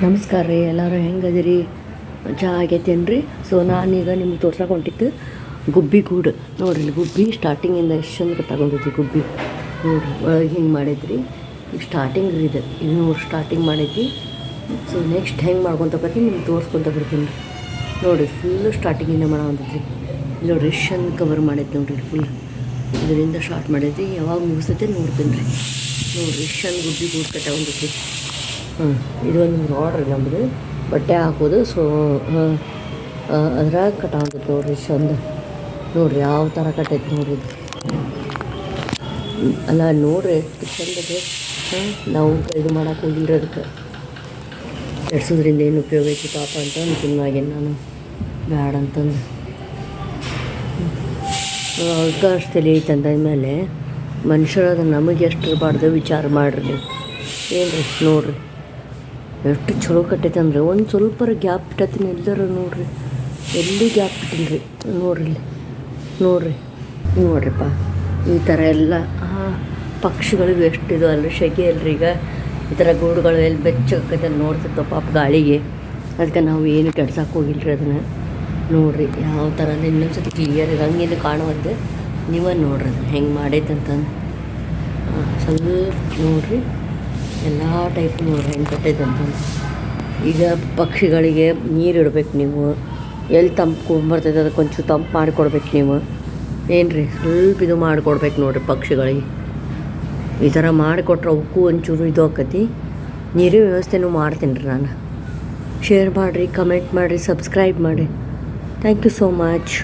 ನಮಸ್ಕಾರ ರೀ, ಎಲ್ಲರೂ ಹೆಂಗದಿರಿ? ಚಹಾ ಆಗೈತೇನ್ರಿ? ಸೊ ನಾನೀಗ ನಿಮ್ಗೆ ತೋರ್ಸಕ್ಕೆ ಹೊಂಟಿತ್ತು ಗುಬ್ಬಿ ಗೂಡು. ನೋಡಿರಿ, ಗುಬ್ಬಿ ಸ್ಟಾರ್ಟಿಂಗಿಂದ ಎಷ್ಟು ಚಂದ ತಗೊಂಡಿದ್ವಿ ಗುಬ್ಬಿ ನೋಡಿರಿ. ಒಳಗೆ ಹಿಂಗೆ ಮಾಡಿದ್ರಿ. ಈಗ ಸ್ಟಾರ್ಟಿಂಗ್ ರೀ ಇದು ನೋಡಿ ಸ್ಟಾರ್ಟಿಂಗ್ ಮಾಡಿದ್ವಿ. ಸೊ ನೆಕ್ಸ್ಟ್ ಹೆಂಗೆ ಮಾಡ್ಕೊತ ಬರ್ತೀನಿ ನಿಮ್ಗೆ ತೋರಿಸ್ಕೊತ ಬರ್ತೀನಿ ರೀ. ನೋಡಿರಿ, ಫುಲ್ಲು ಸ್ಟಾರ್ಟಿಂಗಿಂದ ಮಾಡೋ ಹೊಂತೈತಿ. ಇಲ್ಲಿ ನೋಡಿರಿ ಎಷ್ಟು ಚಂದ ಕವರ್ ಮಾಡೈತೆ ನೋಡಿರಿ. ಫುಲ್ ಇದರಿಂದ ಸ್ಟಾರ್ಟ್ ಮಾಡಿದ್ವಿ. ಯಾವಾಗ ಮುಗಿಸ್ತೈತೆ ನೋಡ್ತೀನಿ ರೀ. ನೋಡಿರಿ ಎಷ್ಟು ಚಂದ ಗುಬ್ಬಿ ಗೂಡು ಕಟ್ಟಾಗೊಂಡೈತಿ. ಇದೊಂದು ರಾಡ್ ರೀ ನಮ್ಮದು ಬಟ್ಟೆ ಹಾಕೋದು. ಸೊ ಅದ್ರಾಗ ಕಟ್ಟಾಗತ್ತೆ ನೋಡಿರಿ ಚಂದ. ನೋಡಿರಿ ಯಾವ ಥರ ಕಟ್ಟೈತೆ ನೋಡಿರಿ ಇದು. ಅಲ್ಲ ನೋಡಿರಿ ಎಷ್ಟು ಚಂದದೆ. ನಾವು ಇದು ಮಾಡೋಕೆ ಹೋಗಿಲ್ಲ ರೀ. ಅದಕ್ಕೆ ಕೆಡ್ಸೋದ್ರಿಂದ ಏನು ಉಪಯೋಗ ಐತಿ ಪಾಪ ಅಂತ ಸುಮ್ಮನಾಗೇನು ನಾನು, ಬ್ಯಾಡ ಅಂತಂದು. ಅದಕ್ಕೆ ಅಷ್ಟು ತಲೆ ಐತೆ ಅಂದಾದ್ಮೇಲೆ ಮನುಷ್ಯರಾದ ನಮಗೆ ಎಷ್ಟು ಇರಬಾರ್ದು ವಿಚಾರ ಮಾಡಿರಿ ನೀವು. ಏನು ರೀ ನೋಡಿರಿ ಎಷ್ಟು ಚಲೋ ಕಟ್ಟೈತೆ ಅಂದರೆ ಒಂದು ಸ್ವಲ್ಪ ಗ್ಯಾಪ್ ಇಟ್ಟತ್ತೀನಿ ಎಲ್ಲರೂ ನೋಡಿರಿ. ಎಲ್ಲಿ ಗ್ಯಾಪ್ ಇಟ್ಟಿಲ್ಲ ರೀ. ನೋಡ್ರಿ ಇಲ್ಲಿ ನೋಡ್ರಿಪ್ಪ ಈ ಥರ ಎಲ್ಲ ಪಕ್ಷಿಗಳಿಗೂ ಎಷ್ಟಿದು ಅಲ್ಲ ಶೆಕೆ ಅಲ್ರಿ. ಈಗ ಈ ಥರ ಗೂಡುಗಳು ಎಲ್ಲಿ ಬೆಚ್ಚಕ್ಕೈತೆ ನೋಡ್ತಿರ್ತಾವೆ ಪಾಪ ಗಾಳಿಗೆ. ಅದಕ್ಕೆ ನಾವು ಏನು ಕೆಡ್ಸಕ್ಕೆ ಹೋಗಿಲ್ಲ ರೀ ಅದನ್ನು. ನೋಡಿರಿ ಯಾವ ಥರ ಇನ್ನೊಂದು ಸತಿ ಕ್ಲಿಯರ್ ಇದೆ ಹಂಗೇನು ಕಾಣುವಂತೆ ನೀವೇ ನೋಡ್ರಿ ಅದನ್ನು ಹೆಂಗೆ ಮಾಡೈತೆ ಅಂತಂದು. ಸ್ವಲ್ಪ ನೋಡಿರಿ ಎಲ್ಲ ಟೈಪ್ ನೋಡ್ರಿ ಹೆಂಗೆ ಕಟ್ಟೈತೆ ಅಂತಂದು. ಈಗ ಪಕ್ಷಿಗಳಿಗೆ ನೀರು ಇಡ್ಬೇಕು ನೀವು. ಎಲ್ಲಿ ತಂಪು ಬರ್ತೈತೆ ಅದಕ್ಕೆ ಒಂಚೂರು ತಂಪು ಮಾಡಿಕೊಡ್ಬೇಕು ನೀವು. ಏನು ರೀ ಸ್ವಲ್ಪ ಇದು ಮಾಡಿಕೊಡ್ಬೇಕು ನೋಡಿರಿ ಪಕ್ಷಿಗಳಿಗೆ. ಈ ಥರ ಮಾಡಿಕೊಟ್ರೆ ಅವಕ್ಕೂ ಒಂಚೂರು ಇದು ಆಕತಿ. ನೀರಿನ ವ್ಯವಸ್ಥೆನೂ ಮಾಡ್ತೀನಿ ರೀ ನಾನು. ಶೇರ್ ಮಾಡಿರಿ, ಕಮೆಂಟ್ ಮಾಡಿರಿ, ಸಬ್ಸ್ಕ್ರೈಬ್ ಮಾಡಿರಿ. Thank you so much.